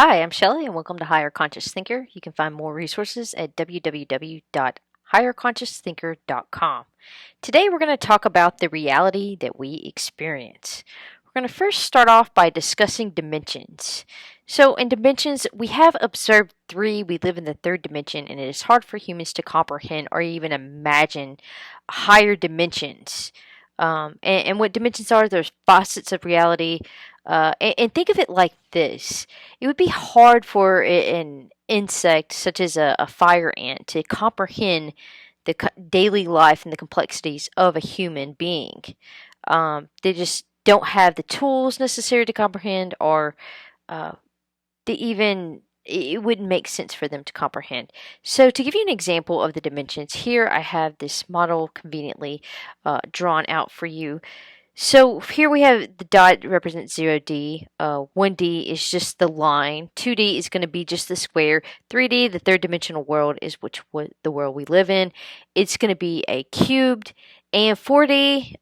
Hi, I'm Shelley, and welcome to Higher Conscious Thinker. You can find more resources at www.higherconsciousthinker.com. Today, we're going to talk about the reality that we experience. We're going to first start off by discussing dimensions. So, in dimensions, we have observed three. We live in the third dimension, and it is hard for humans to comprehend or even imagine higher dimensions. And what dimensions are, there's facets of reality. And think of it like this: it would be hard for an insect, such as a fire ant, to comprehend the daily life and the complexities of a human being. They just don't have the tools necessary to comprehend, or uh, they even it wouldn't make sense for them to comprehend. So, to give you an example of the dimensions, here I have this model conveniently drawn out for you. So here we have the dot represents 0D, 1D is just the line, 2D is going to be just the square, 3D, the third dimensional world, is what the world we live in. It's going to be a cubed, and 4D,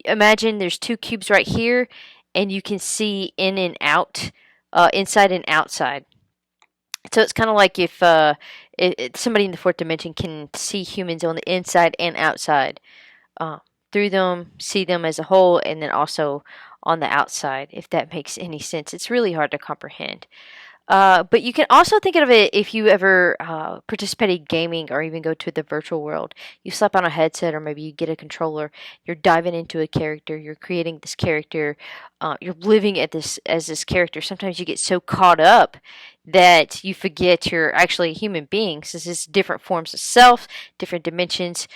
imagine there's two cubes right here, and you can see in and out, inside and outside. So it's kind of like if somebody in the fourth dimension can see humans on the inside and outside, uh, through them, see them as a whole, and then also on the outside, if that makes any sense. It's really hard to comprehend. But you can also think of it if you ever participate in gaming or even go to the virtual world. You slap on a headset or maybe you get a controller. You're diving into a character. You're creating this character. You're living at this as this character. Sometimes you get so caught up that you forget you're actually a human being. So this is different forms of self, different dimensions.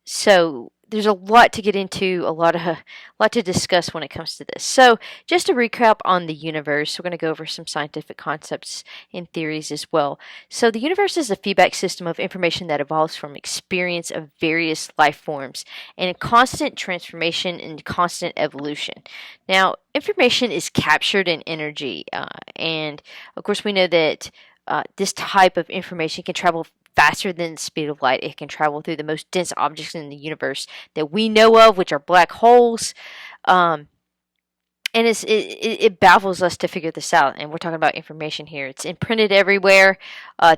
So there's a lot to get into, a lot to discuss when it comes to this. So just to recap on the universe, we're going to go over some scientific concepts and theories as well. So the universe is a feedback system of information that evolves from experience of various life forms and a constant transformation and constant evolution. Now, information is captured in energy, and of course we know that this type of information can travel faster than the speed of light. It can travel through the most dense objects in the universe that we know of, which are black holes. Um, and it baffles us to figure this out. And we're talking about information here. It's imprinted everywhere,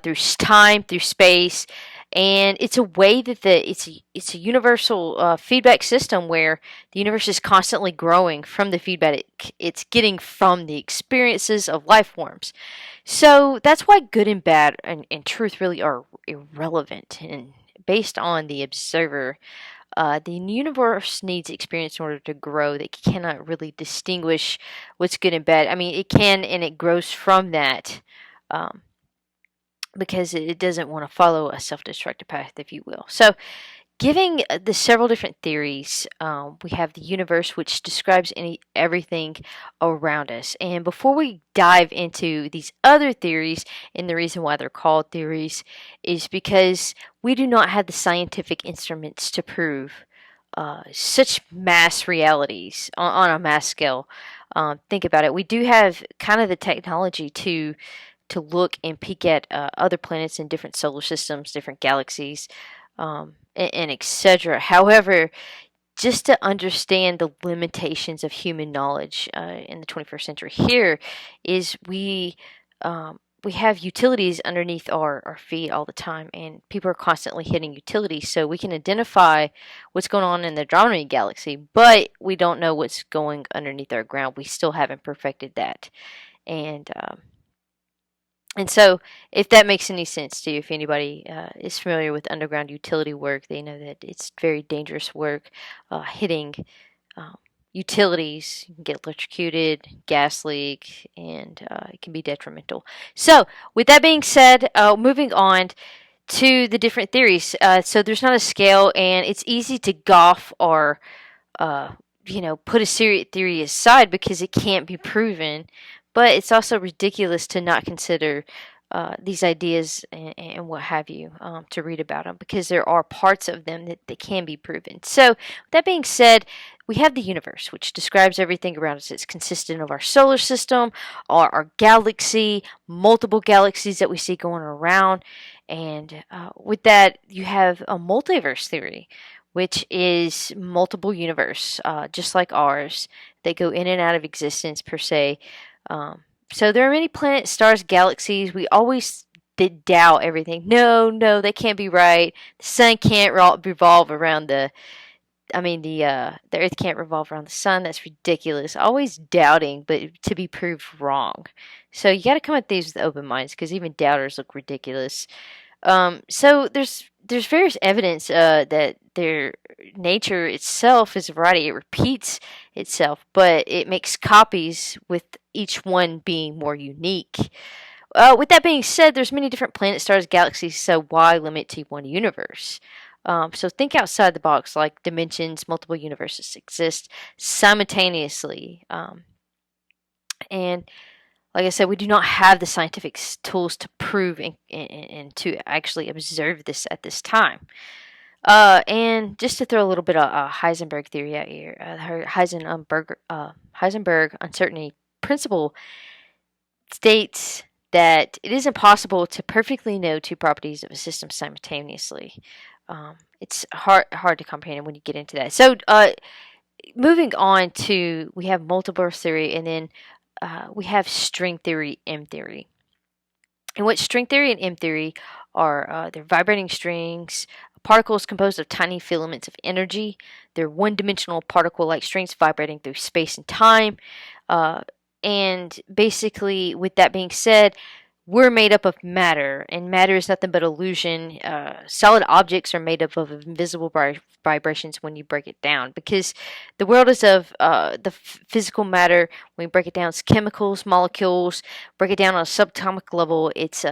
through time, through space, and it's a way that it's a universal feedback system where the universe is constantly growing from the feedback it's getting from the experiences of life forms. So that's why good and bad and truth really are irrelevant and based on the observer. The universe needs experience in order to grow. They cannot really distinguish what's good and bad. I mean, it can, and it grows from that, um, because it doesn't want to follow a self-destructive path, if you will. So, giving the several different theories, we have the universe, which describes everything around us. And before we dive into these other theories, and the reason why they're called theories is because we do not have the scientific instruments to prove such mass realities on a mass scale. Think about it. We do have kind of the technology to look and peek at other planets in different solar systems, different galaxies, and etc. However, just to understand the limitations of human knowledge in the 21st century, here is we have utilities underneath our feet all the time, and people are constantly hitting utilities, so we can identify what's going on in the Andromeda galaxy, but we don't know what's going underneath our ground. We still haven't perfected that, and and so, if that makes any sense to you, if anybody is familiar with underground utility work, they know that it's very dangerous work, hitting um, utilities. You can get electrocuted, gas leak, and it can be detrimental. So, with that being said, moving on to the different theories. So, there's not a scale, and it's easy to golf or uh, put a theory aside because it can't be proven. But it's also ridiculous to not consider these ideas and what have you, to read about them, because there are parts of them that can be proven. So, with that being said, we have the universe, which describes everything around us. It's consistent of our solar system, our galaxy, multiple galaxies that we see going around. And with that, you have a multiverse theory, which is multiple universe, just like ours. They go in and out of existence per se. So there are many planets, stars, galaxies. We always did doubt everything. No, no, that can't be right. The sun can't revolve around the Earth can't revolve around the sun. That's ridiculous. Always doubting, but to be proved wrong. So you got to come at these with open minds, because even doubters look ridiculous. So there's various evidence that their nature itself is a variety. It repeats itself, but it makes copies, with each one being more unique. With that being said, there's many different planets, stars, galaxies, so why limit to one universe? So think outside the box, like dimensions, multiple universes exist simultaneously. And like I said, we do not have the scientific tools to prove and to actually observe this at this time. And just to throw a little bit of Heisenberg theory out here, Heisenberg uncertainty principle states that it is impossible to perfectly know two properties of a system simultaneously. It's hard to comprehend when you get into that. So, moving on to, we have multiverse theory, and then we have string theory, M theory. And what string theory and M theory are, they're vibrating strings. Particles composed of tiny filaments of energy. They're one-dimensional particle-like strings vibrating through space and time. And basically, with that being said, we're made up of matter, and matter is nothing but illusion. Solid objects are made up of invisible vibrations when you break it down, because the world is of the physical matter. When we break it down, it's chemicals, molecules. Break it down on a subatomic level, it's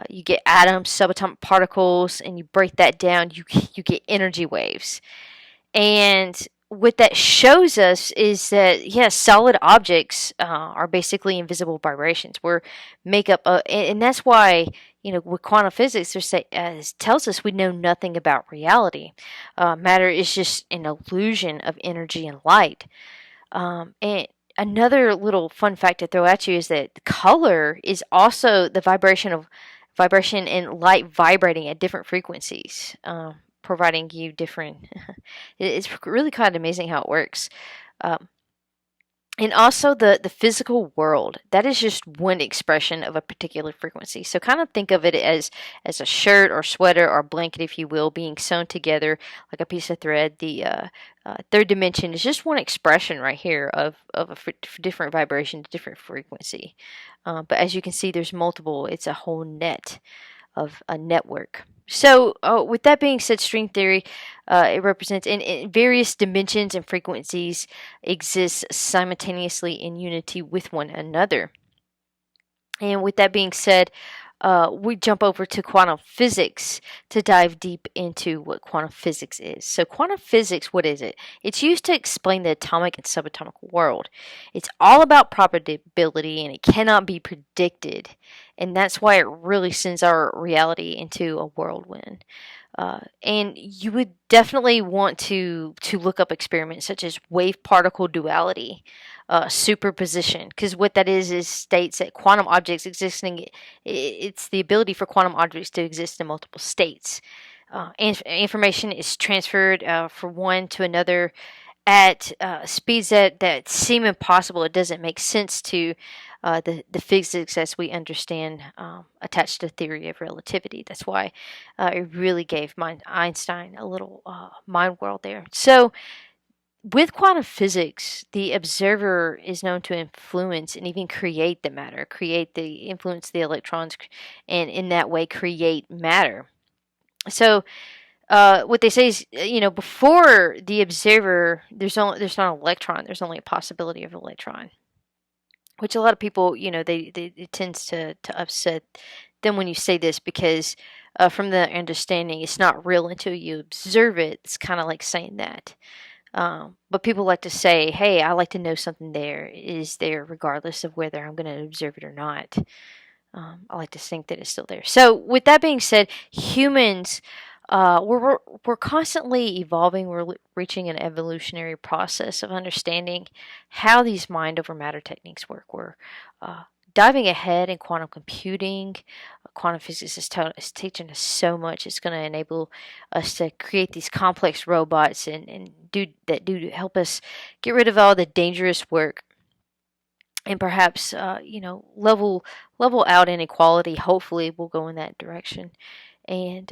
you get atoms, subatomic particles, and you break that down, you get energy waves. And what that shows us is that, yes, solid objects are basically invisible vibrations. We're make up, and that's why, with quantum physics, tells us we know nothing about reality. Matter is just an illusion of energy and light. And another little fun fact to throw at you is that color is also the vibration and light vibrating at different frequencies, providing you different. It's really kind of amazing how it works. Um, and also the physical world, that is just one expression of a particular frequency. So kind of think of it as a shirt or sweater or blanket, if you will, being sewn together like a piece of thread. The third dimension is just one expression right here of a different vibration, different frequency. But as you can see, there's multiple. It's a whole net of a network. So, with that being said, string theory, it represents in various dimensions and frequencies exist simultaneously in unity with one another. And with that being said, we jump over to quantum physics to dive deep into what quantum physics is. So, quantum physics, what is it? It's used to explain the atomic and subatomic world. It's all about probability, and it cannot be predicted. And that's why it really sends our reality into a whirlwind. And you would definitely want to look up experiments such as wave particle duality, superposition, because what that is states that quantum objects existing, it's the ability for quantum objects to exist in multiple states. Information is transferred from one to another at speeds that seem impossible. It doesn't make sense to the physics as we understand, attached to the theory of relativity. That's why it really gave Einstein a little mind world there. So, with quantum physics, the observer is known to influence and even create the matter, influence the electrons, and in that way create matter. So, what they say is, before the observer, there's not an electron. There's only a possibility of an electron, which a lot of people, it tends to upset them when you say this, because from the understanding, it's not real until you observe it. It's kind of like saying that. But people like to say, hey, I like to know something there is there regardless of whether I'm going to observe it or not. I like to think that it's still there. So, with that being said, humans, we're constantly evolving. We're reaching an evolutionary process of understanding how these mind over matter techniques work. We're diving ahead in quantum computing. Quantum physics is teaching us so much. It's going to enable us to create these complex robots and do help us get rid of all the dangerous work and perhaps level out inequality. Hopefully, we'll go in that direction and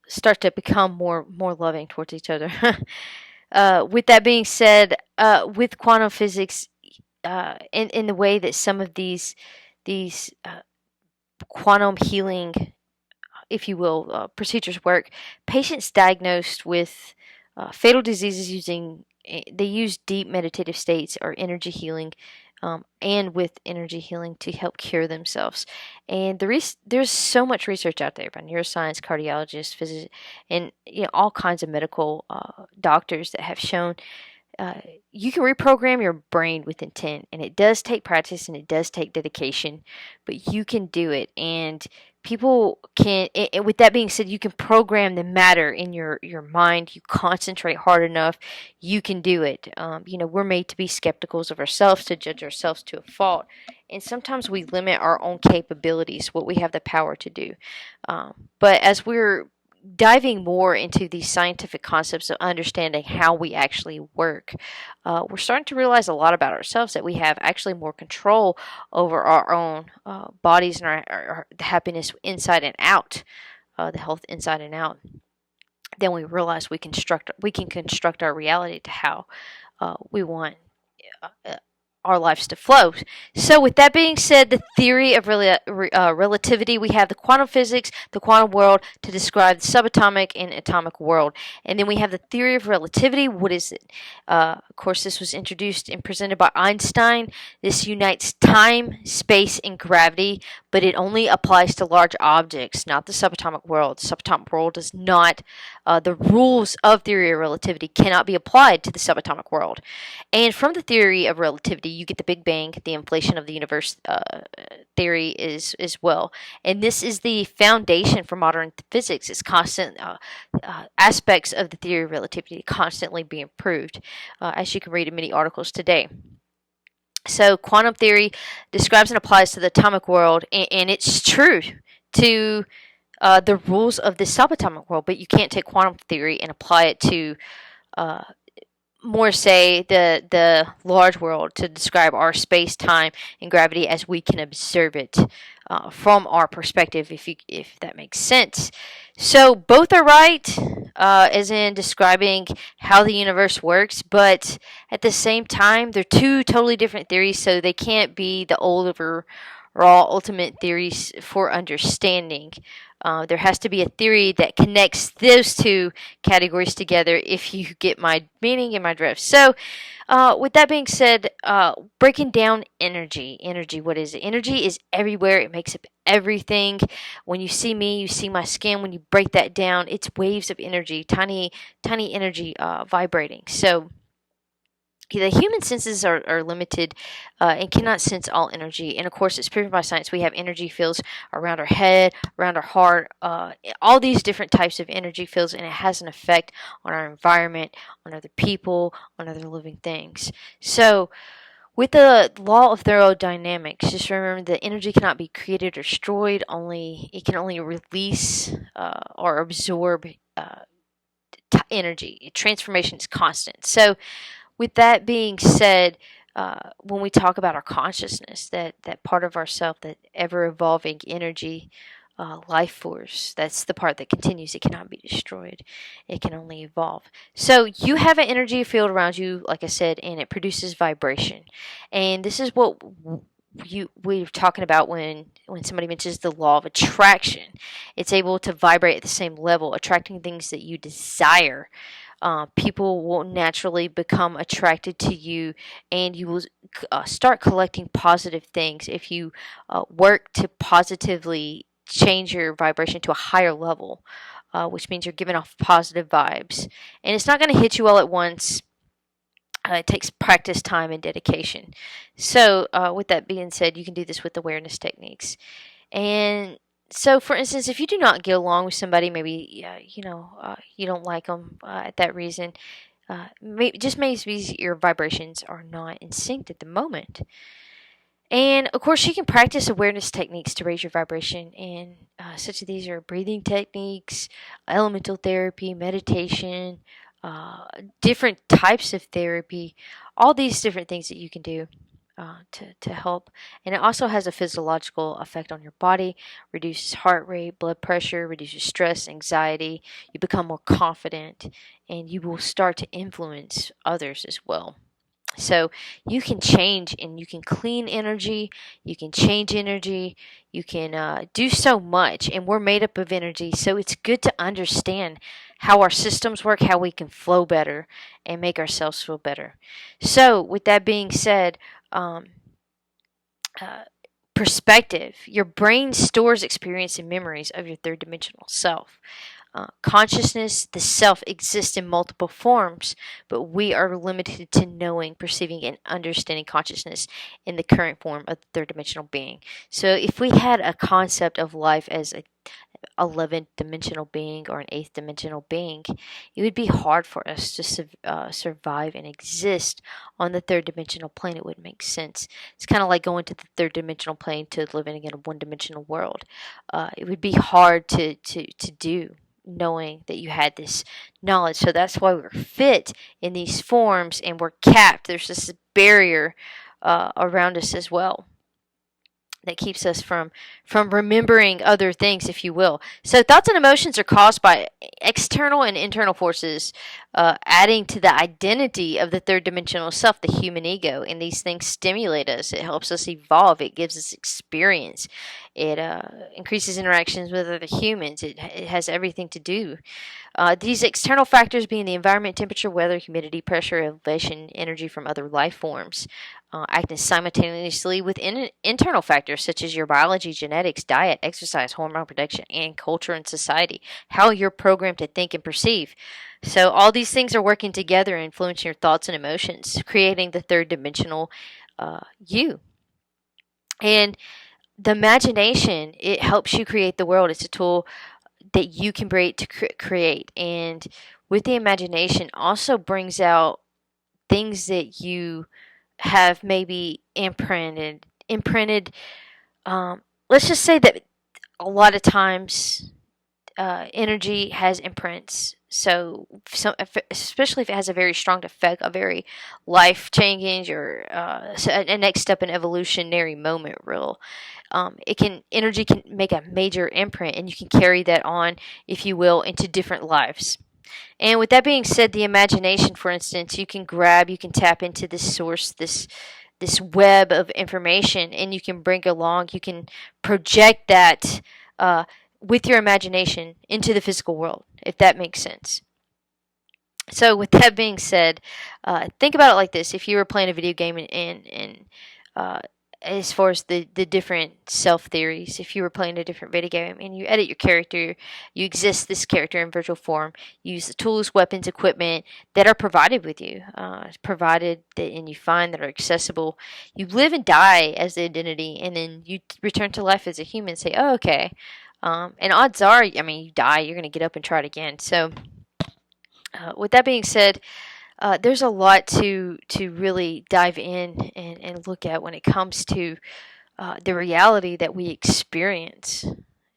start to become more loving towards each other. With that being said, with quantum physics, in the way that some of these quantum healing, if you will, procedures work, patients diagnosed with fatal diseases they use deep meditative states or energy healing, and with energy healing to help cure themselves. And there's so much research out there by neuroscience, cardiologists, physicians, and all kinds of medical doctors that have shown uh, you can reprogram your brain with intent, and it does take practice and it does take dedication, but you can do it. And people can, and with that being said, you can program the matter in your mind. You concentrate hard enough, you can do it. We're made to be skepticals of ourselves, to judge ourselves to a fault, and sometimes we limit our own capabilities, what we have the power to do. But as we're diving more into these scientific concepts of understanding how we actually work, we're starting to realize a lot about ourselves, that we have actually more control over our own bodies and our happiness inside and out, the health inside and out. Then we realize we can construct our reality to how we want uh, our lives to flow. So, with that being said, the theory of relativity, we have the quantum physics, the quantum world to describe the subatomic and atomic world. And then we have the theory of relativity. What is it? Of course, this was introduced and presented by Einstein. This unites time, space, and gravity, but it only applies to large objects, not the subatomic world. The subatomic world does not, the rules of theory of relativity cannot be applied to the subatomic world. And from the theory of relativity, you get the Big Bang, the inflation of the universe theory as well. And this is the foundation for modern physics. It's constant aspects of the theory of relativity constantly being improved, as you can read in many articles today. So, quantum theory describes and applies to the atomic world, and it's true to the rules of the subatomic world, but you can't take quantum theory and apply it to uh, more say the large world, to describe our space, time, and gravity as we can observe it from our perspective, if that makes sense. So both are right, as in describing how the universe works, but at the same time, they're two totally different theories, so they can't be the overall ultimate theories for understanding. There has to be a theory that connects those two categories together, if you get my meaning and my drift. So, with that being said, breaking down energy. Energy, what is it? Energy is everywhere. It makes up everything. When you see me, you see my skin. When you break that down, it's waves of energy, tiny, tiny energy vibrating. So, the human senses are limited and cannot sense all energy. And of course, it's proven by science. We have energy fields around our head, around our heart, all these different types of energy fields, and it has an effect on our environment, on other people, on other living things. So, with the law of thermodynamics, just remember that energy cannot be created or destroyed. It can only release or absorb energy. Transformation is constant. So, with that being said, when we talk about our consciousness, that part of ourself, that ever evolving energy, life force, that's the part that continues. It cannot be destroyed. It can only evolve. So you have an energy field around you, like I said, and it produces vibration. And this is what we're talking about when somebody mentions the law of attraction. It's able to vibrate at the same level, attracting things that you desire. People will naturally become attracted to you, and you will start collecting positive things if you work to positively change your vibration to a higher level, which means you're giving off positive vibes. And it's not going to hit you all at once. It takes practice, time, and dedication. So, with that being said, you can do this with awareness techniques. And so, for instance, if you do not get along with somebody, maybe you don't like them at that reason, just maybe your vibrations are not in sync at the moment. And of course, you can practice awareness techniques to raise your vibration, and such as these are breathing techniques, elemental therapy, meditation, different types of therapy, all these different things that you can do. to help. And it also has a physiological effect on your body, reduces heart rate, blood pressure, reduces stress, anxiety. You become more confident, and you will start to influence others as well. So you can change and you can clean energy, you can change energy, you can do so much, and we're made up of energy. So it's good to understand how our systems work, how we can flow better and make ourselves feel better. So, with that being said, um, uh, perspective. Your brain stores experience and memories of your third dimensional self. Consciousness, the self, exists in multiple forms, but we are limited to knowing, perceiving, and understanding consciousness in the current form of the third dimensional being. So, if we had a concept of life as a 11th dimensional being or an 8th dimensional being, it would be hard for us to survive and exist on the third dimensional plane. It wouldn't make sense. It's kind of like going to the third dimensional plane to living in a one dimensional world. It would be hard to do, knowing that you had this knowledge. So that's why we're fit in these forms and we're capped. There's this barrier around us as well that keeps us from remembering other things, if you will. So thoughts and emotions are caused by external and internal forces, adding to the identity of the third dimensional self, the human ego. And these things stimulate us. It helps us evolve. It gives us experience. It increases interactions with other humans. It has everything to do. These external factors being the environment, temperature, weather, humidity, pressure, elevation, energy from other life forms, acting simultaneously with internal factors such as your biology, genetics, diet, exercise, hormone production, and culture and society, how you're programmed to think and perceive. So all these things are working together, influencing your thoughts and emotions, creating the third dimensional you. And the imagination, it helps you create the world. It's a tool that you can create to create. And with the imagination also brings out things that you have maybe imprinted. Let's just say that a lot of times energy has imprints. So, especially if it has a very strong effect, a very life changing or a next step in evolutionary moment, energy can make a major imprint, and you can carry that on, if you will, into different lives. And with that being said, the imagination, for instance, you can tap into this source, this web of information, and you can bring along, you can project that with your imagination into the physical world, if that makes sense. So, with that being said, think about it like this: if you were playing a video game and as far as the different self theories, if you were playing a different video game and you edit your character, you exist this character in virtual form, use the tools, weapons, equipment that are provided with you, and you find that are accessible. You live and die as the identity, and then you return to life as a human and say, oh, okay. And odds are, I mean, you die, you're going to get up and try it again. So, with that being said, there's a lot to really dive in and look at when it comes to the reality that we experience.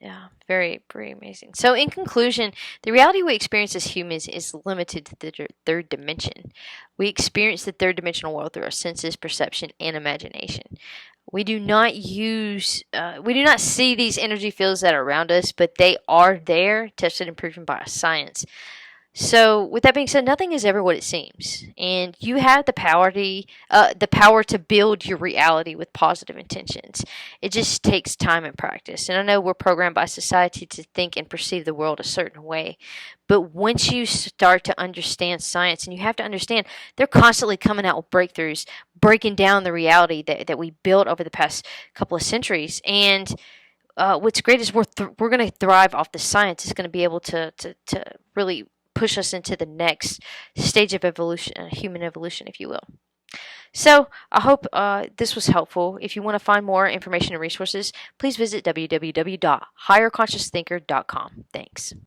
Yeah, very, very amazing. So, in conclusion, the reality we experience as humans is limited to the third dimension. We experience the third dimensional world through our senses, perception, and imagination. We do not see these energy fields that are around us, but they are there, tested and proven by science. So, with that being said, nothing is ever what it seems, and you have the power to build your reality with positive intentions. It just takes time and practice. And I know we're programmed by society to think and perceive the world a certain way, but once you start to understand science, and you have to understand, they're constantly coming out with breakthroughs, breaking down the reality that we built over the past couple of centuries, and what's great is we're going to thrive off the science. It's going to be able to really push us into the next stage of evolution, human evolution, if you will. So, I hope this was helpful. If you want to find more information and resources, please visit www.higherconsciousthinker.com. Thanks.